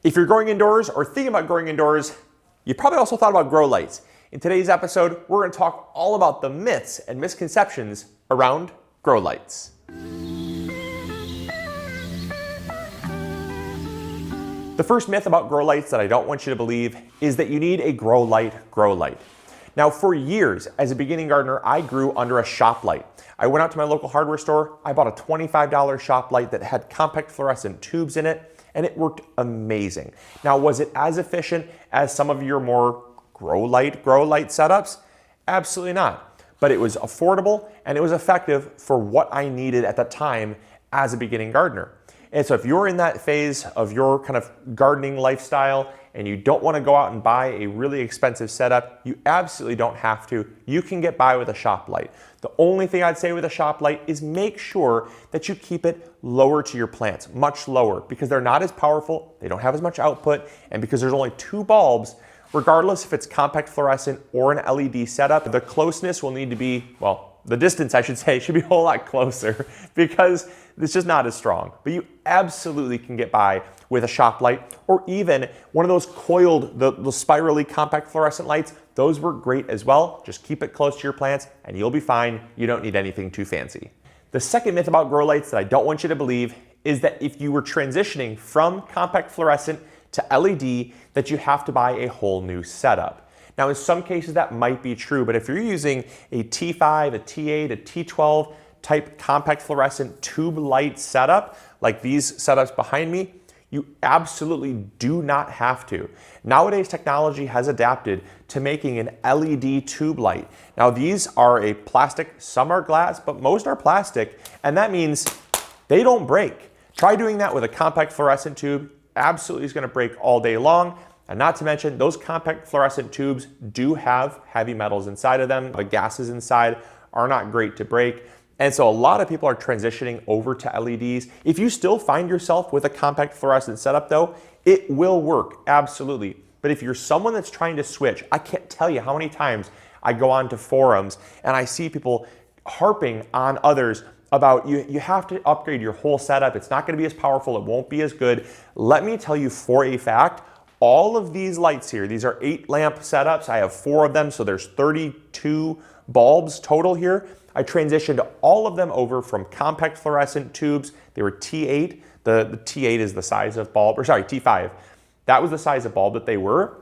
If you're growing indoors or thinking about growing indoors, you probably also thought about grow lights. In today's episode, we're going to talk all about the myths and misconceptions around grow lights. The first myth about grow lights that I don't want you to believe is that you need a grow light. Now, for years, as a beginning gardener, I grew under a shop light. I went out to my local hardware store, I bought a $25 shop light that had compact fluorescent tubes in it, and it worked amazing. Now, was it as efficient as some of your more grow light setups? Absolutely not. But it was affordable and it was effective for what I needed at that time as a beginning gardener. And so if you're in that phase of your kind of gardening lifestyle and you don't want to go out and buy a really expensive setup, you absolutely don't have to. You can get by with a shop light. The only thing I'd say with a shop light is make sure that you keep it lower to your plants, much lower, because they're not as powerful, they don't have as much output, and because there's only two bulbs, regardless if it's compact fluorescent or an LED setup, the closeness will need to be, well, the distance I should say should be a whole lot closer because it's just not as strong. But you absolutely can get by with a shop light or even one of those coiled, the spirally compact fluorescent lights. Those work great as well. Just keep it close to your plants and you'll be fine. You don't need anything too fancy. The second myth about grow lights that I don't want you to believe is that if you were transitioning from compact fluorescent to LED, that you have to buy a whole new setup. Now, in some cases that might be true, but if you're using a T5, a T8, a T12 type compact fluorescent tube light setup, like these setups behind me, you absolutely do not have to. Nowadays, technology has adapted to making an LED tube light. Now, these are a plastic, some are glass, but most are plastic, and that means they don't break. Try doing that with a compact fluorescent tube. Absolutely is going to break all day long. And not to mention, those compact fluorescent tubes do have heavy metals inside of them. The gases inside are not great to break. And so a lot of people are transitioning over to LEDs. If you still find yourself with a compact fluorescent setup though, it will work, absolutely. But if you're someone that's trying to switch, I can't tell you how many times I go on to forums and I see people harping on others about you have to upgrade your whole setup. It's not going to be as powerful. It won't be as good. Let me tell you for a fact, all of these lights here, these are 8 lamp setups. I have 4 of them, so there's 32 bulbs total here. I transitioned all of them over from compact fluorescent tubes. They were T8. The T8 is the size of bulb, or sorry, T5. That was the size of bulb that they were.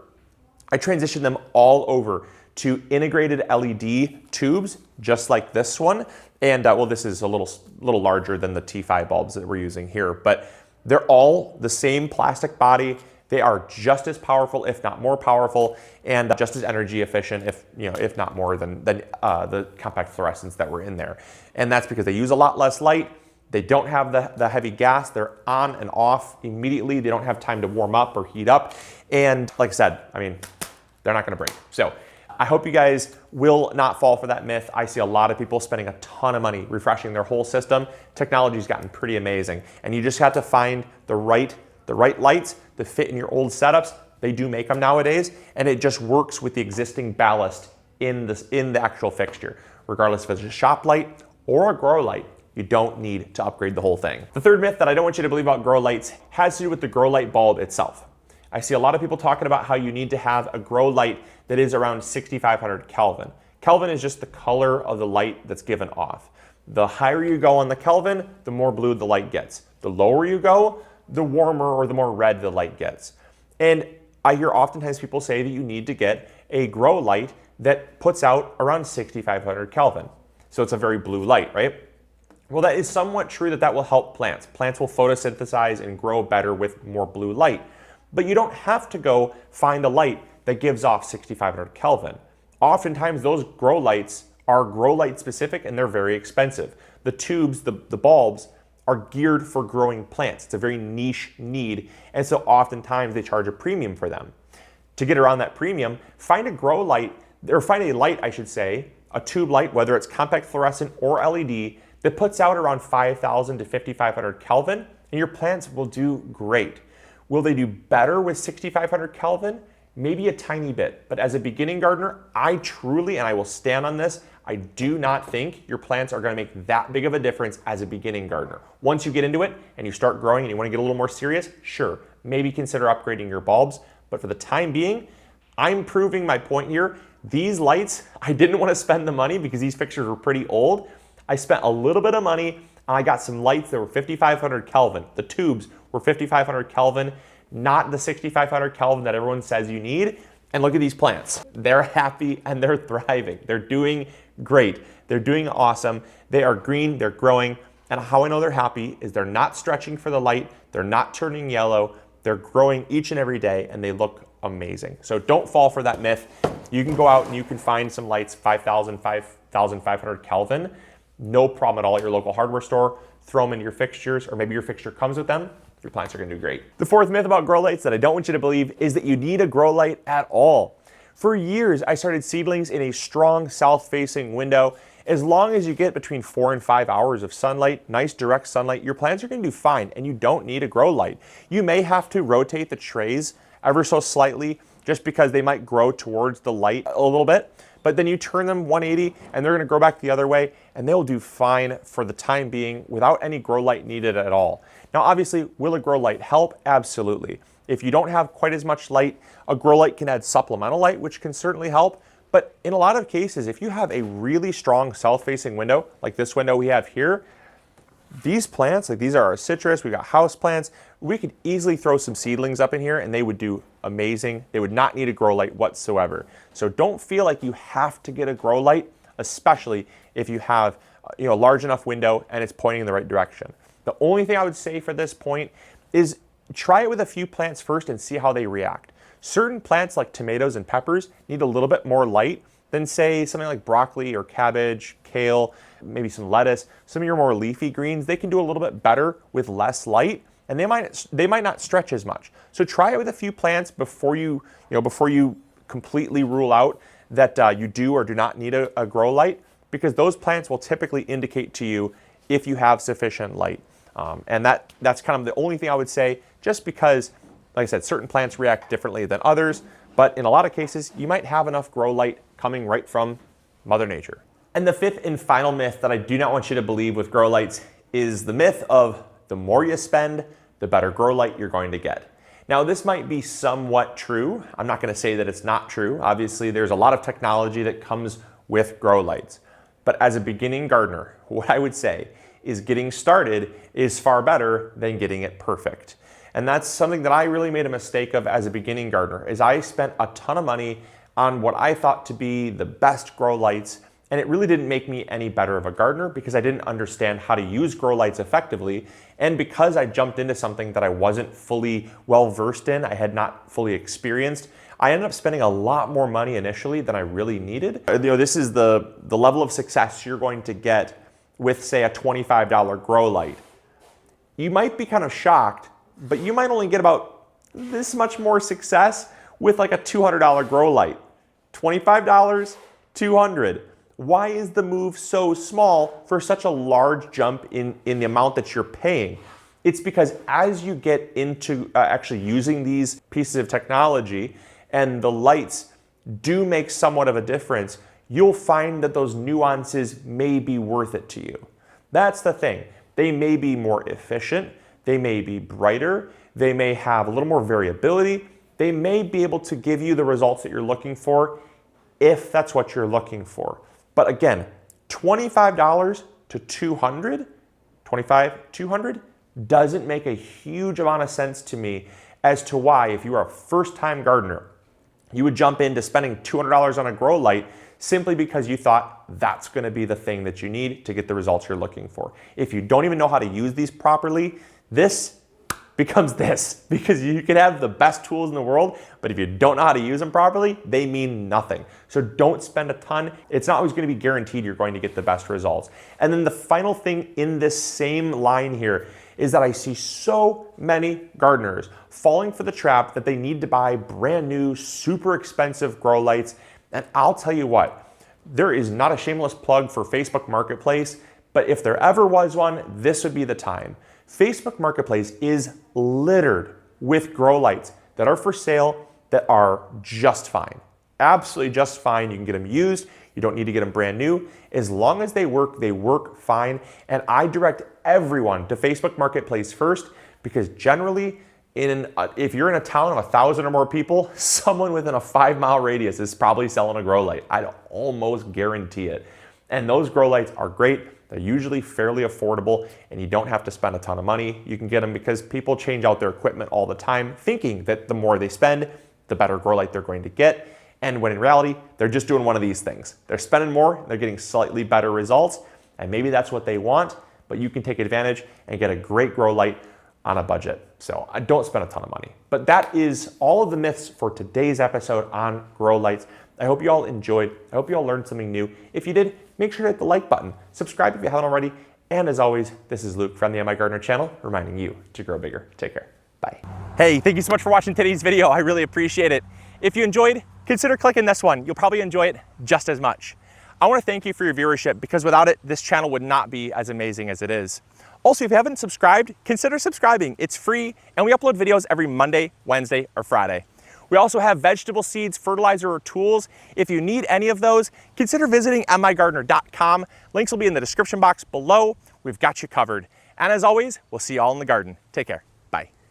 I transitioned them all over to integrated LED tubes, just like this one. And well, this is a little larger than the T5 bulbs that we're using here, but they're all the same plastic body. They are just as powerful, if not more powerful, and just as energy efficient, if not more than the compact fluorescents that were in there. And that's because they use a lot less light. They don't have the heavy gas. They're on and off immediately. They don't have time to warm up or heat up. And like I said, they're not going to break. So I hope you guys will not fall for that myth. I see a lot of people spending a ton of money refreshing their whole system. Technology's gotten pretty amazing, and you just have to find the right lights that fit in your old setups. They do make them nowadays, and it just works with the existing ballast in the actual fixture. Regardless if it's a shop light or a grow light, you don't need to upgrade the whole thing. The third myth that I don't want you to believe about grow lights has to do with the grow light bulb itself. I see a lot of people talking about how you need to have a grow light that is around 6,500 Kelvin. Kelvin is just the color of the light that's given off. The higher you go on the Kelvin, the more blue the light gets. The lower you go, the warmer or the more red the light gets. And I hear oftentimes people say that you need to get a grow light that puts out around 6,500 Kelvin. So it's a very blue light, right? Well, that is somewhat true that will help plants. Plants will photosynthesize and grow better with more blue light. But you don't have to go find a light that gives off 6,500 Kelvin. Oftentimes those grow lights are grow light specific and they're very expensive. The tubes, the bulbs, are geared for growing plants. It's a very niche need, and so oftentimes they charge a premium for them. To get around that premium, find a grow light, or find a light, I should say, a tube light, whether it's compact fluorescent or LED, that puts out around 5,000 to 5,500 Kelvin, and your plants will do great. Will they do better with 6,500 Kelvin? Maybe a tiny bit, but as a beginning gardener, I truly, and I will stand on this, I do not think your plants are going to make that big of a difference as a beginning gardener. Once you get into it and you start growing and you want to get a little more serious, sure, maybe consider upgrading your bulbs. But for the time being, I'm proving my point here. These lights, I didn't want to spend the money because these fixtures were pretty old. I spent a little bit of money and I got some lights that were 5,500 Kelvin. The tubes were 5,500 Kelvin, not the 6,500 Kelvin that everyone says you need. And look at these plants. They're happy and they're thriving. They're doing great. They're doing awesome. They are green, they're growing. And how I know they're happy is they're not stretching for the light. They're not turning yellow. They're growing each and every day and they look amazing. So don't fall for that myth. You can go out and you can find some lights 5,000, 5,500 Kelvin. No problem at all at your local hardware store. Throw them into your fixtures, or maybe your fixture comes with them. Your plants are gonna do great. The fourth myth about grow lights that I don't want you to believe is that you need a grow light at all. For years, I started seedlings in a strong south-facing window. As long as you get between 4 and 5 hours of sunlight, nice direct sunlight, your plants are gonna do fine and you don't need a grow light. You may have to rotate the trays ever so slightly just because they might grow towards the light a little bit, but then you turn them 180 and they're gonna grow back the other way and they'll do fine for the time being without any grow light needed at all. Now, obviously, will a grow light help? Absolutely. If you don't have quite as much light, a grow light can add supplemental light, which can certainly help. But in a lot of cases, if you have a really strong south-facing window, like this window we have here, these plants, like these are our citrus, we got house plants, we could easily throw some seedlings up in here and they would do amazing. They would not need a grow light whatsoever. So don't feel like you have to get a grow light, especially if you have a large enough window and it's pointing in the right direction. The only thing I would say for this point is try it with a few plants first and see how they react. Certain plants like tomatoes and peppers need a little bit more light than, say, something like broccoli or cabbage, kale, maybe some lettuce. Some of your more leafy greens, they can do a little bit better with less light and they might not stretch as much. So try it with a few plants before you completely rule out that you do or do not need a grow light, because those plants will typically indicate to you if you have sufficient light. And that's kind of the only thing I would say, just because, like I said, certain plants react differently than others, but in a lot of cases, you might have enough grow light coming right from Mother Nature. And the fifth and final myth that I do not want you to believe with grow lights is the myth of the more you spend, the better grow light you're going to get. Now, this might be somewhat true. I'm not gonna say that it's not true. Obviously, there's a lot of technology that comes with grow lights. But as a beginning gardener, what I would say is getting started is far better than getting it perfect. And that's something that I really made a mistake of as a beginning gardener, is I spent a ton of money on what I thought to be the best grow lights, and it really didn't make me any better of a gardener because I didn't understand how to use grow lights effectively. And because I jumped into something that I wasn't fully well versed in, I had not fully experienced, I ended up spending a lot more money initially than I really needed. This is the level of success you're going to get with, say, a $25 grow light. You might be kind of shocked, but you might only get about this much more success with like a $200 grow light. $25, $200. Why is the move so small for such a large jump in the amount that you're paying? It's because as you get into actually using these pieces of technology and the lights do make somewhat of a difference, you'll find that those nuances may be worth it to you. That's the thing. They may be more efficient, they may be brighter, they may have a little more variability, they may be able to give you the results that you're looking for if that's what you're looking for. But again, $25 to $200, $200 doesn't make a huge amount of sense to me as to why, if you are a first-time gardener, you would jump into spending $200 on a grow light simply because you thought that's going to be the thing that you need to get the results you're looking for. If you don't even know how to use these properly, this becomes this, because you can have the best tools in the world, but if you don't know how to use them properly, they mean nothing. So don't spend a ton. It's not always going to be guaranteed you're going to get the best results. And then the final thing in this same line here is that I see so many gardeners falling for the trap that they need to buy brand new, super expensive grow lights. And I'll tell you what, there is not a shameless plug for Facebook Marketplace, but if there ever was one, this would be the time. Facebook Marketplace is littered with grow lights that are for sale that are just fine. Absolutely just fine. You can get them used. You don't need to get them brand new. As long as they work fine. And I direct everyone to Facebook Marketplace first, because generally if you're in a town of 1,000 or more people, someone within a 5-mile radius is probably selling a grow light. I'd almost guarantee it. And those grow lights are great. They're usually fairly affordable, and you don't have to spend a ton of money. You can get them because people change out their equipment all the time, thinking that the more they spend, the better grow light they're going to get. And when in reality, they're just doing one of these things. They're spending more, they're getting slightly better results, and maybe that's what they want, but you can take advantage and get a great grow light on a budget. So I don't spend a ton of money. But that is all of the myths for today's episode on grow lights. I hope you all enjoyed. I hope you all learned something new. If you did, make sure to hit the like button. Subscribe if you haven't already. And as always, this is Luke from the MIgardener channel, reminding you to grow bigger. Take care. Bye. Hey, thank you so much for watching today's video. I really appreciate it. If you enjoyed, consider clicking this one. You'll probably enjoy it just as much. I want to thank you for your viewership, because without it, this channel would not be as amazing as it is. Also, if you haven't subscribed, consider subscribing. It's free, and we upload videos every Monday, Wednesday, or Friday. We also have vegetable seeds, fertilizer, or tools. If you need any of those, consider visiting MIgardener.com. Links will be in the description box below. We've got you covered. And as always, we'll see you all in the garden. Take care. Bye.